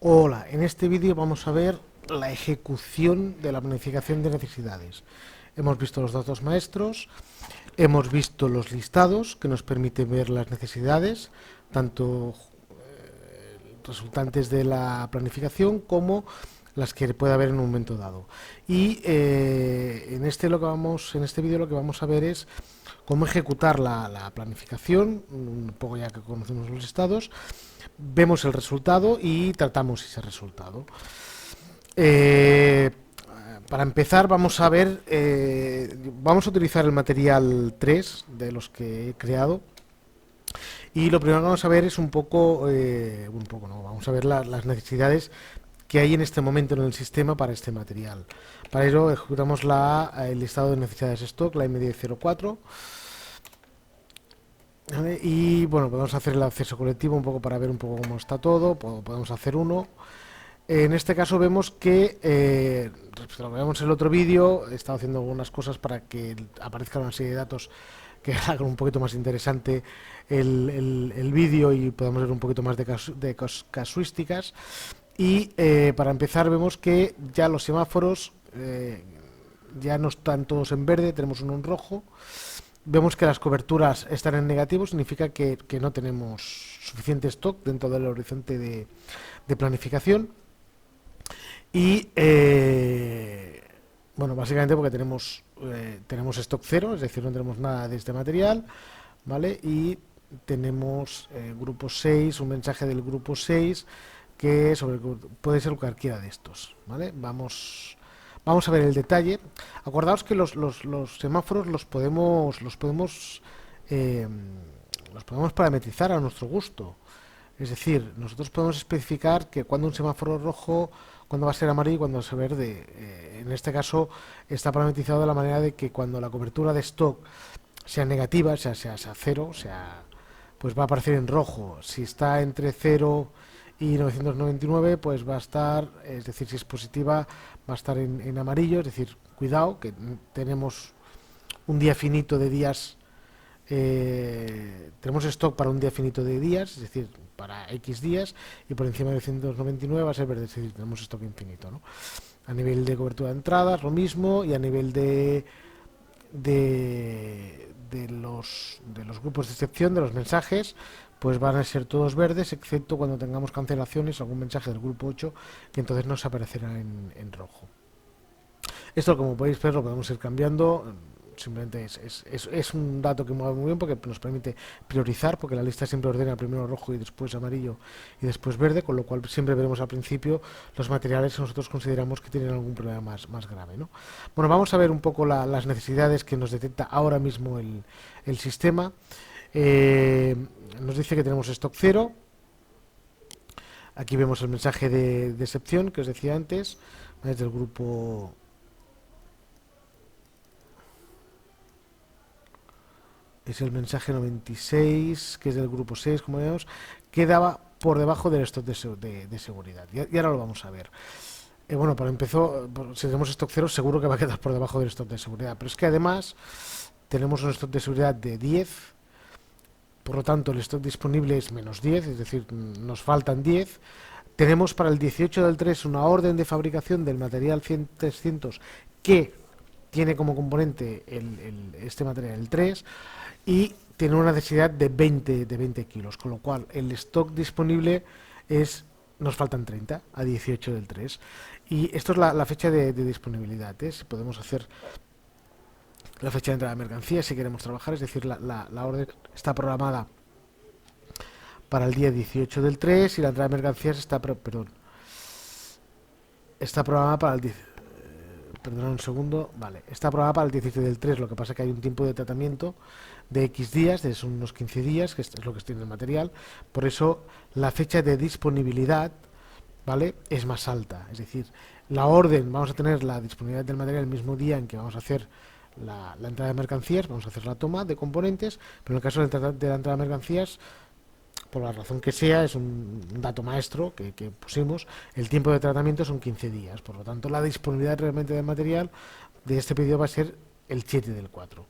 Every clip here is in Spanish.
Hola, en este vídeo vamos a ver la ejecución de la planificación de necesidades. Hemos visto los datos maestros, hemos visto los listados que nos permiten ver las necesidades, tanto resultantes de la planificación como las que puede haber en un momento dado. Y en este vídeo lo que vamos a ver es cómo ejecutar la planificación, un poco ya que conocemos los listados, vemos el resultado y tratamos ese resultado. Eh, para empezar vamos a utilizar el material 3 de los que he creado y lo primero que vamos a ver es no, vamos a ver las necesidades que hay en este momento en el sistema para este material. Para ello ejecutamos el listado de necesidades stock, la MD04. ¿Vale? Y bueno, podemos hacer el acceso colectivo un poco para ver un poco cómo está todo, podemos hacer uno. En este caso vemos que, respecto a lo que vemos en el otro vídeo, he estado haciendo algunas cosas para que aparezca una serie de datos que hagan un poquito más interesante el vídeo y podamos ver un poquito más de casuísticas. Y para empezar vemos que ya los semáforos ya no están todos en verde, tenemos uno en rojo. Vemos que las coberturas están en negativo, significa que no tenemos suficiente stock dentro del horizonte de planificación. Y bueno, básicamente porque tenemos stock cero, es decir, no tenemos nada de este material, ¿vale? Y tenemos grupo 6, un mensaje del grupo 6 que puede ser cualquiera de estos, ¿vale? Vamos a ver el detalle. Acordaos que los semáforos eh, los podemos parametrizar a nuestro gusto. Es decir, nosotros podemos especificar que cuando un semáforo rojo, cuando va a ser amarillo y cuando va a ser verde. En este caso está parametrizado de la manera de que cuando la cobertura de stock sea negativa, sea cero, pues va a aparecer en rojo. Si está entre 0 y 999, pues va a estar, es decir, si es positiva, va a estar en amarillo. Es decir, cuidado, que tenemos un día finito de días. Tenemos stock para un día finito de días, es decir, para X días, y por encima de 999 va a ser verde, es decir, tenemos stock infinito, ¿no? A nivel de cobertura de entradas, lo mismo, y a nivel de los grupos de excepción, de los mensajes, pues van a ser todos verdes, excepto cuando tengamos cancelaciones, algún mensaje del grupo 8, que entonces nos aparecerá en rojo. Esto, como podéis ver, lo podemos ir cambiando. Simplemente es un dato que mueve muy bien porque nos permite priorizar, porque la lista siempre ordena primero rojo y después amarillo y después verde, con lo cual siempre veremos al principio los materiales que nosotros consideramos que tienen algún problema más grave, ¿no? Bueno, vamos a ver un poco las necesidades que nos detecta ahora mismo el sistema. Nos dice que tenemos stock cero. Aquí vemos el mensaje de excepción que os decía antes, ¿vale? Del grupo. Es el mensaje 96, que es del grupo 6, como vemos, quedaba por debajo del stock de seguridad. Y ahora lo vamos a ver. Bueno, para empezar, si tenemos stock cero, seguro que va a quedar por debajo del stock de seguridad. Pero es que además tenemos un stock de seguridad de 10, por lo tanto el stock disponible es menos 10, es decir, nos faltan 10. Tenemos para el 18 del 3 una orden de fabricación del material 100-300 que tiene como componente este material, el 3, y tiene una necesidad de 20 kilos, con lo cual el stock disponible nos faltan 30 a 18 del 3. Y esto es la fecha de disponibilidad, ¿eh? Si podemos hacer la fecha de entrada de mercancía si queremos trabajar, es decir, la orden está programada para el día 18 del 3 y la entrada de mercancías está programada para el 10. Perdón un segundo, vale, está programada para el 17 del 3, lo que pasa es que hay un tiempo de tratamiento de X días, de unos 15 días, que es lo que tiene el material, por eso la fecha de disponibilidad, ¿vale?, es más alta, es decir, la orden, vamos a tener la disponibilidad del material el mismo día en que vamos a hacer la entrada de mercancías, vamos a hacer la toma de componentes, pero en el caso de la entrada de mercancías, por la razón que sea, es un dato maestro que pusimos, el tiempo de tratamiento son 15 días, por lo tanto la disponibilidad realmente del material de este pedido va a ser el 7 del 4.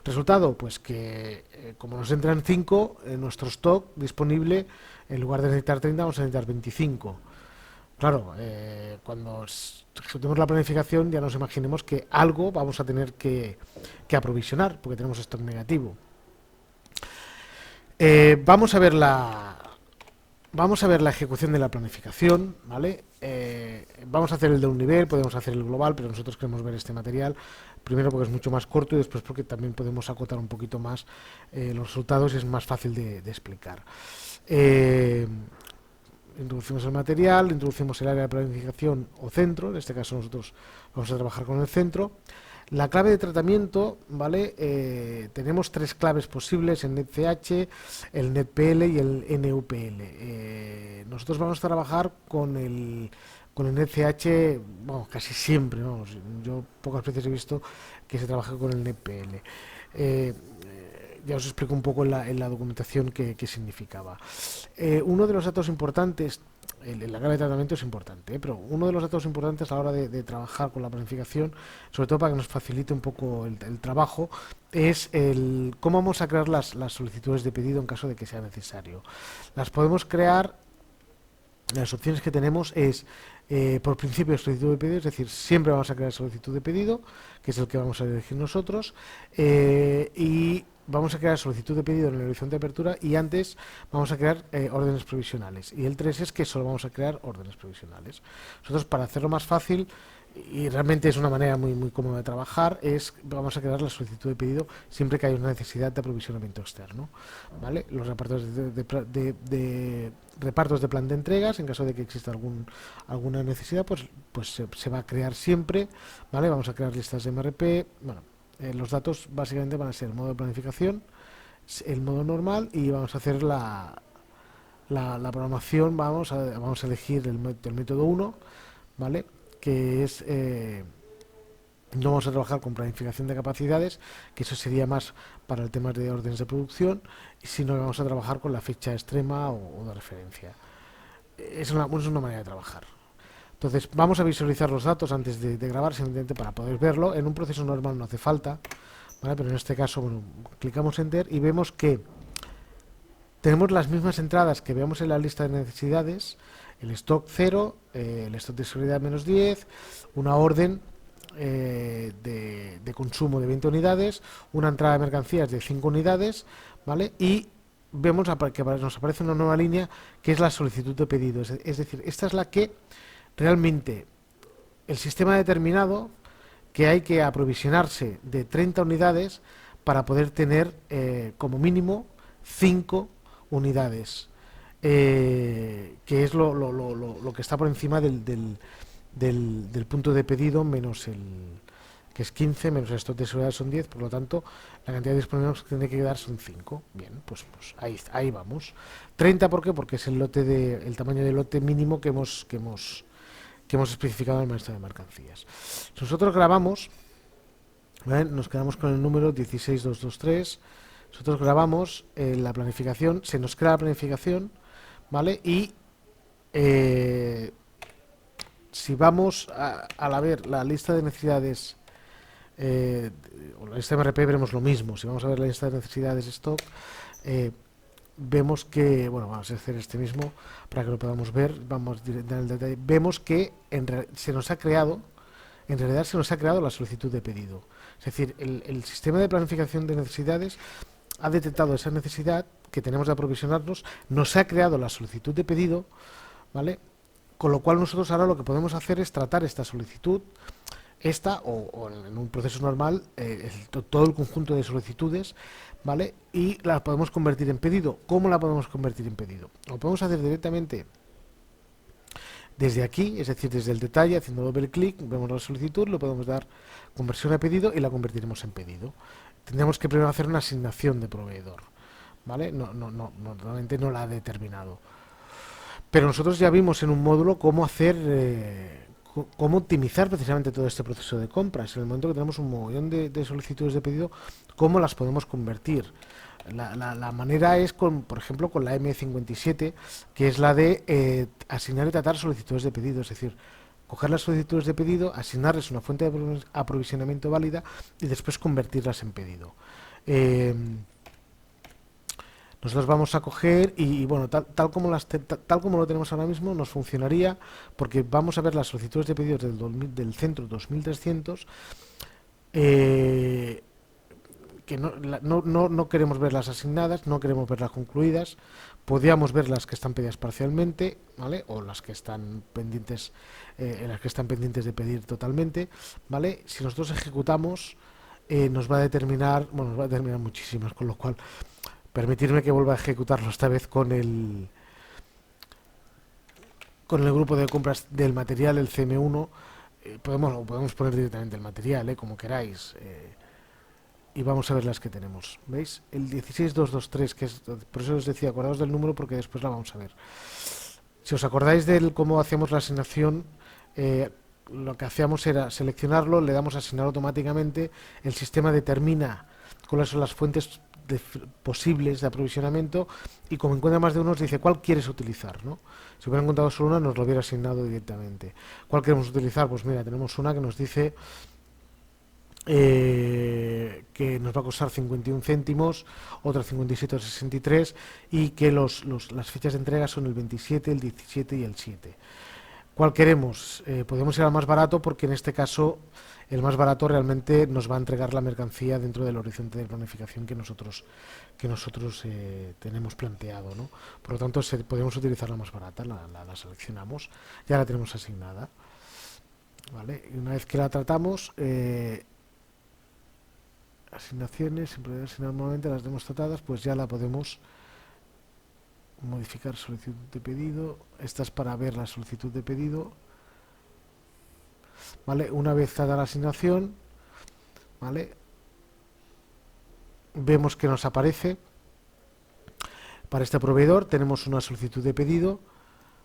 Resultado, pues que como nos entran 5, nuestro stock disponible, en lugar de necesitar 30, vamos a necesitar 25. Claro, cuando ejecutemos la planificación ya nos imaginemos que algo vamos a tener que aprovisionar porque tenemos stock negativo. Vamos a ver la ejecución de la planificación, ¿vale? Vamos a hacer el de un nivel, podemos hacer el global, pero nosotros queremos ver este material, primero porque es mucho más corto y después porque también podemos acotar un poquito más los resultados y es más fácil de explicar. Eh, Introducimos el material, introducimos el área de planificación o centro, en este caso nosotros vamos a trabajar con el centro. La clave de tratamiento, ¿vale? Tenemos tres claves posibles, el NetCH, el NetPL y el NUPL. Nosotros vamos a trabajar con el NetCH, bueno, casi siempre, vamos, yo pocas veces he visto que se trabaja con el NetPL. Ya os explico un poco en la documentación qué significaba. Uno de los datos importantes, la clave de tratamiento es importante, pero uno de los datos importantes a la hora de trabajar con la planificación, sobre todo para que nos facilite un poco el trabajo, es cómo vamos a crear las solicitudes de pedido en caso de que sea necesario. Las podemos crear, las opciones que tenemos es por principio solicitud de pedido, es decir, siempre vamos a crear solicitud de pedido, que es el que vamos a elegir nosotros, y vamos a crear solicitud de pedido en el horizonte de apertura y antes vamos a crear órdenes provisionales. Y el 3 es que solo vamos a crear órdenes provisionales. Nosotros, para hacerlo más fácil, y realmente es una manera muy cómoda de trabajar, vamos a crear la solicitud de pedido siempre que haya una necesidad de aprovisionamiento externo, ¿vale? Los repartos de repartos de plan de entregas, en caso de que exista alguna necesidad, pues se va a crear siempre, ¿vale? Vamos a crear listas de MRP. Bueno, los datos básicamente van a ser el modo de planificación, el modo normal, y vamos a hacer la programación. Vamos a elegir el método 1, ¿vale? Que es no vamos a trabajar con planificación de capacidades, que eso sería más para el tema de órdenes de producción, sino que vamos a trabajar con la fecha extrema o de referencia. Es una manera de trabajar. Entonces vamos a visualizar los datos antes de grabar, simplemente para poder verlo. En un proceso normal no hace falta, ¿vale? Pero en este caso, bueno, clicamos Enter y vemos que tenemos las mismas entradas que veamos en la lista de necesidades: el stock 0, el stock de seguridad -10, una orden de consumo de 20 unidades, una entrada de mercancías de 5 unidades, ¿vale? Y vemos que nos aparece una nueva línea que es la solicitud de pedido. Es decir, esta es la que realmente el sistema ha determinado que hay que aprovisionarse de 30 unidades para poder tener como mínimo 5 unidades, que es lo que está por encima del punto de pedido, menos que es 15, menos el stock de seguridad son 10, por lo tanto la cantidad disponible que tiene que quedar son 5. Bien, pues ahí vamos. 30, ¿por qué? Porque es el tamaño del lote mínimo que hemos especificado en el maestro de mercancías. Si nosotros grabamos, ¿vale? Nos quedamos con el número 16223. Nosotros grabamos la planificación, se nos crea la planificación, ¿vale? Y si vamos a ver la lista de necesidades o la lista de MRP, veremos lo mismo. Si vamos a ver la lista de necesidades stock, vemos que, bueno, vamos a hacer este mismo para que lo podamos ver. Vamos directamente al detalle. Vemos que en realidad se nos ha creado la solicitud de pedido. Es decir, el sistema de planificación de necesidades ha detectado esa necesidad que tenemos de aprovisionarnos, nos ha creado la solicitud de pedido, ¿vale? Con lo cual nosotros ahora lo que podemos hacer es tratar esta solicitud, o en un proceso normal, todo el conjunto de solicitudes, ¿vale? Y la podemos convertir en pedido. ¿Cómo la podemos convertir en pedido? Lo podemos hacer directamente desde aquí, es decir, desde el detalle, haciendo doble clic, vemos la solicitud, lo podemos dar conversión a pedido y la convertiremos en pedido. Tendríamos que primero hacer una asignación de proveedor, ¿vale? Normalmente no la ha determinado. Pero nosotros ya vimos en un módulo cómo optimizar precisamente todo este proceso de compras. En el momento que tenemos un mogollón de solicitudes de pedido, ¿cómo las podemos convertir? La manera es, por ejemplo, con la M57, que es la de asignar y tratar solicitudes de pedido. Es decir, coger las solicitudes de pedido, asignarles una fuente de aprovisionamiento válida y después convertirlas en pedido. Nosotros vamos a coger bueno, tal como lo tenemos ahora mismo, nos funcionaría porque vamos a ver las solicitudes de pedidos del centro 2300, eh, que no queremos verlas asignadas, no queremos verlas concluidas, podríamos ver las que están pedidas parcialmente, ¿vale? O las que están pendientes de pedir totalmente, ¿vale? Si nosotros ejecutamos, nos va a determinar, bueno, nos va a determinar muchísimas, con lo cual, permitirme que vuelva a ejecutarlo esta vez con el grupo de compras del material, el CM1, podemos poner directamente el material, como queráis, y vamos a ver las que tenemos. ¿Veis? El 16223, que es, por eso os decía, acordaos del número porque después la vamos a ver. Si os acordáis de cómo hacemos la asignación, lo que hacíamos era seleccionarlo, le damos a asignar automáticamente, el sistema determina cuáles son las fuentes posibles de aprovisionamiento y como encuentra más de uno, nos dice cuál quieres utilizar, ¿no? Si hubiera encontrado solo una, nos lo hubiera asignado directamente. ¿Cuál queremos utilizar? Pues mira, tenemos una que nos dice que nos va a costar 51 céntimos, otra 57,63 y que las fechas de entrega son el 27, el 17 y el 7. ¿Cuál queremos? Podemos ir al más barato porque en este caso el más barato realmente nos va a entregar la mercancía dentro del horizonte de planificación que nosotros tenemos planteado, ¿no? Por lo tanto, podemos utilizar la más barata, la seleccionamos, ya la tenemos asignada, ¿vale? Y una vez que la tratamos, asignaciones, siempre asignar normalmente las tenemos tratadas, pues ya la podemos modificar solicitud de pedido. Esta es para ver la solicitud de pedido, ¿vale? Una vez dada la asignación, ¿vale? Vemos que nos aparece para este proveedor, tenemos una solicitud de pedido,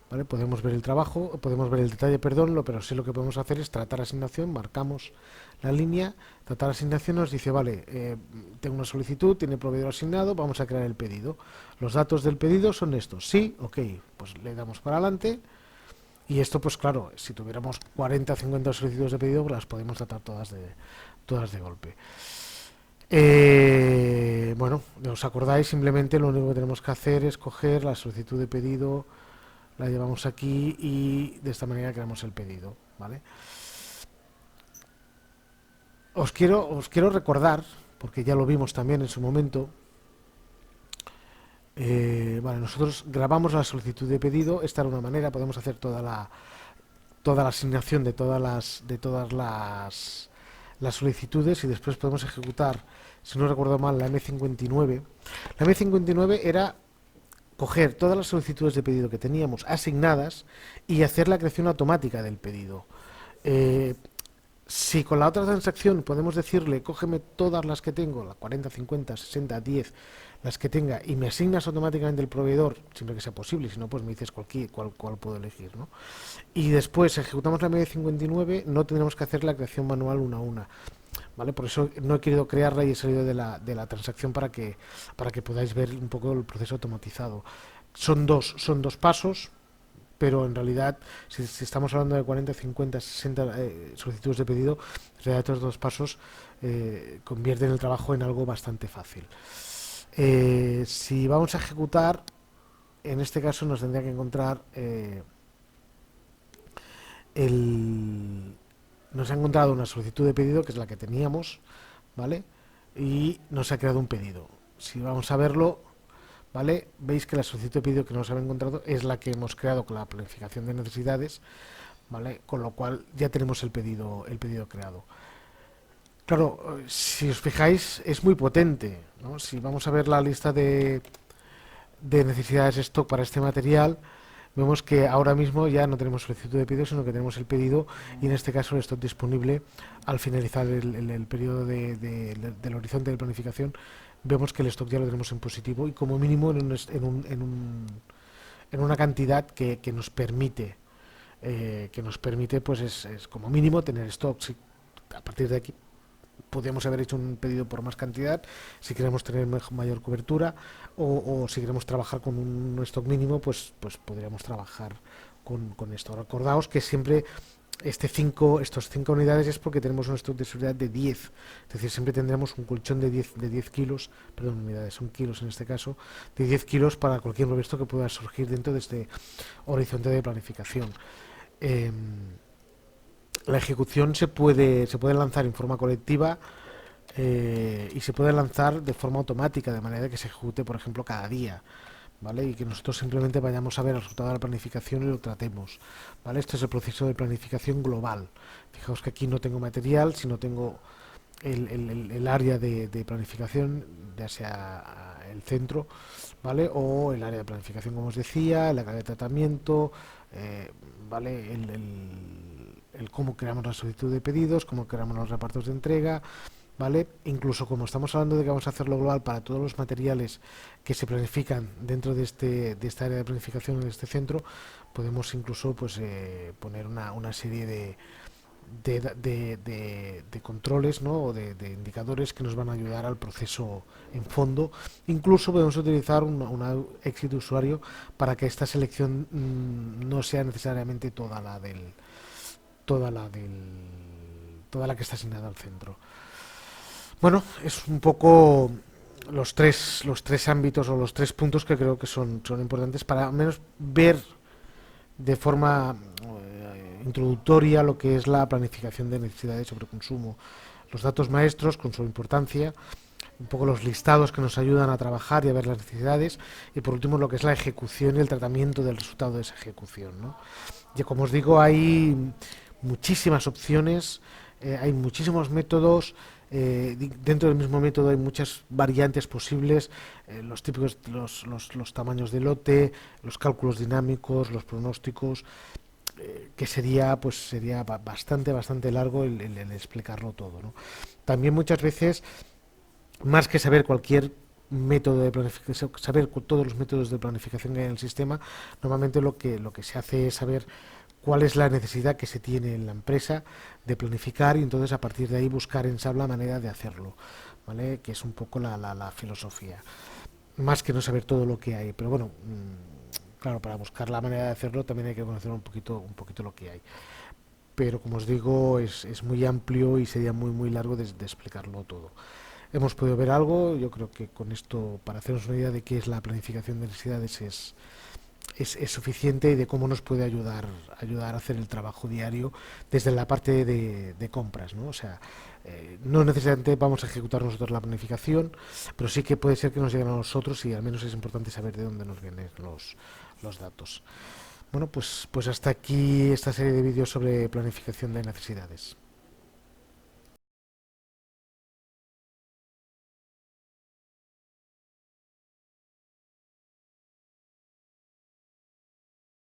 ¿vale? Podemos ver el trabajo, podemos ver el detalle, perdón, pero sí lo que podemos hacer es tratar asignación, marcamos la línea, tratar asignación, nos dice, vale, tengo una solicitud, tiene proveedor asignado, vamos a crear el pedido. Los datos del pedido son estos, sí, ok, pues le damos para adelante y esto, pues claro, si tuviéramos 40 o 50 solicitudes de pedido, pues las podemos tratar todas de golpe. Bueno, ¿os acordáis? Simplemente lo único que tenemos que hacer es coger la solicitud de pedido, la llevamos aquí y de esta manera creamos el pedido, ¿vale? Os quiero recordar, porque ya lo vimos también en su momento, vale, nosotros grabamos la solicitud de pedido, esta era una manera, podemos hacer toda la asignación de todas las solicitudes y después podemos ejecutar, si no recuerdo mal, la M59. La M59 era coger todas las solicitudes de pedido que teníamos asignadas y hacer la creación automática del pedido. Si con la otra transacción podemos decirle, cógeme todas las que tengo, la 40, 50, 60, 10, las que tenga, y me asignas automáticamente el proveedor, siempre que sea posible, si no, pues me dices cuál puedo elegir, ¿no? Y después ejecutamos la M59, no tendremos que hacer la creación manual una a una, ¿vale? Por eso no he querido crearla y he salido de la transacción para que podáis ver un poco el proceso automatizado. Son dos pasos, pero en realidad, si estamos hablando de 40, 50, 60 solicitudes de pedido, en realidad estos dos pasos convierten el trabajo en algo bastante fácil. Si vamos a ejecutar, en este caso nos tendría que encontrar nos ha encontrado una solicitud de pedido, que es la que teníamos, ¿vale? Y nos ha creado un pedido. Si vamos a verlo, ¿vale? Veis que la solicitud de pedido que nos había encontrado es la que hemos creado con la planificación de necesidades, ¿vale? Con lo cual ya tenemos el pedido creado. Claro, si os fijáis, es muy potente, ¿no? Si vamos a ver la lista de necesidades de stock para este material, vemos que ahora mismo ya no tenemos solicitud de pedido, sino que tenemos el pedido y en este caso el stock disponible al finalizar el periodo del horizonte de planificación. Vemos que el stock ya lo tenemos en positivo y como mínimo en una cantidad que nos permite pues es como mínimo tener stock. Si a partir de aquí podríamos haber hecho un pedido por más cantidad si queremos tener mayor cobertura o si queremos trabajar con un stock mínimo, pues podríamos trabajar con esto. Recordaos que siempre estos 5 unidades es porque tenemos un stock de seguridad de 10, es decir, siempre tendremos un colchón de 10 kilos, perdón, unidades, son kilos en este caso, de 10 kilos para cualquier imprevisto que pueda surgir dentro de este horizonte de planificación. Eh, la ejecución se puede lanzar en forma colectiva y se puede lanzar de forma automática, de manera que se ejecute, por ejemplo, cada día. ¿Vale? Y que nosotros simplemente vayamos a ver el resultado de la planificación y lo tratemos, ¿vale? Este es el proceso de planificación global. Fijaos que aquí no tengo material, sino tengo el área de planificación, ya sea el centro, ¿vale? O el área de planificación, como os decía, el área de tratamiento, ¿vale? El cómo creamos la solicitud de pedidos, cómo creamos los repartos de entrega, ¿vale? Incluso como estamos hablando de que vamos a hacerlo global para todos los materiales que se planifican dentro de esta área de planificación, de este centro, podemos incluso pues poner una serie de controles, ¿no? O de indicadores que nos van a ayudar al proceso en fondo. Incluso podemos utilizar una exit de usuario para que esta selección no sea necesariamente toda la que está asignada al centro. Bueno, es un poco los tres ámbitos o los tres puntos que creo que son importantes para al menos ver de forma introductoria lo que es la planificación de necesidades sobre consumo. Los datos maestros con su importancia, un poco los listados que nos ayudan a trabajar y a ver las necesidades, y por último lo que es la ejecución y el tratamiento del resultado de esa ejecución, ¿no? Y como os digo, hay muchísimas opciones, hay muchísimos métodos, dentro del mismo método hay muchas variantes posibles, los típicos, los tamaños de lote, los cálculos dinámicos, los pronósticos, que sería bastante largo el explicarlo todo, ¿no? También muchas veces, más que saber cualquier método de planificación, saber todos los métodos de planificación que hay en el sistema, normalmente lo que se hace es saber cuál es la necesidad que se tiene en la empresa de planificar y entonces a partir de ahí buscar en SAP la manera de hacerlo, ¿vale? Que es un poco la filosofía, más que no saber todo lo que hay, pero bueno, claro, para buscar la manera de hacerlo también hay que conocer un poquito lo que hay. Pero como os digo, es muy amplio y sería muy largo de explicarlo todo. Hemos podido ver algo, yo creo que con esto, para hacernos una idea de qué es la planificación de necesidades, es suficiente y de cómo nos puede ayudar a hacer el trabajo diario desde la parte de compras, ¿no? O sea, no necesariamente vamos a ejecutar nosotros la planificación, pero sí que puede ser que nos lleguen a nosotros y al menos es importante saber de dónde nos vienen los datos. Bueno, pues hasta aquí esta serie de vídeos sobre planificación de necesidades.